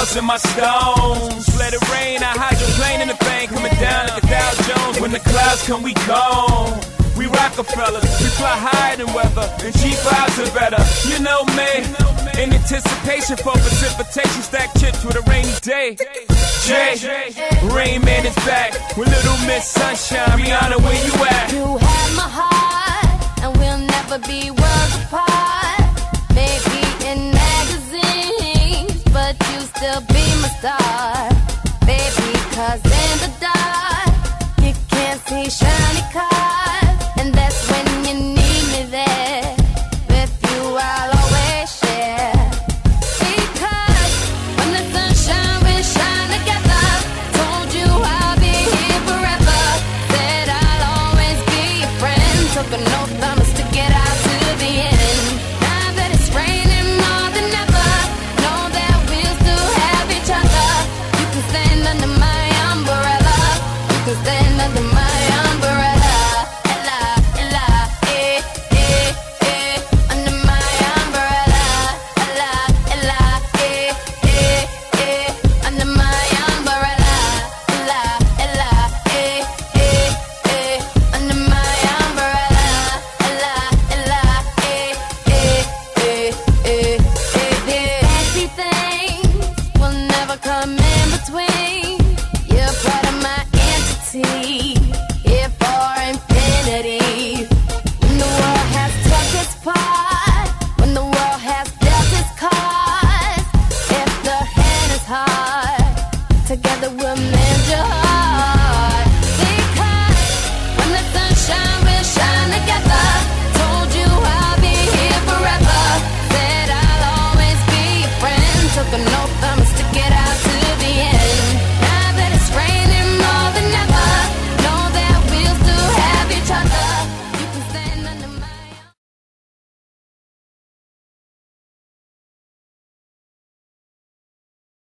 clouds in my stones. Let it rain, I hydroplane in the bank, coming down like a Dow Jones. When the clouds come, we gone. We Rockefellers, we fly higher than weather, and cheap vibes are better. You know me, in anticipation for precipitation, stack chips with a rainy day. Jay, Rain Man is back with Little Miss Sunshine. Rihanna, where you at? You have my heart, and we'll never be worlds apart. Maybe in magazines, but you still be my star. Baby, 'cause in the dark, you can't see shiny cars. And that's when you need me there. With you I'll always share. Because when the sunshine will shine together, told you I'll be here forever. Said I'll always be your friend. Took an oath, I'ma stick it out to the end. Now that it's raining more than ever, know that we'll still have each other. You can stand under my umbrella. You can stand under my umbrella. Come in between. You're part of my entity, here for infinity. When the world has took its part, when the world has dealt its cards, if the hand is hard, together we'll make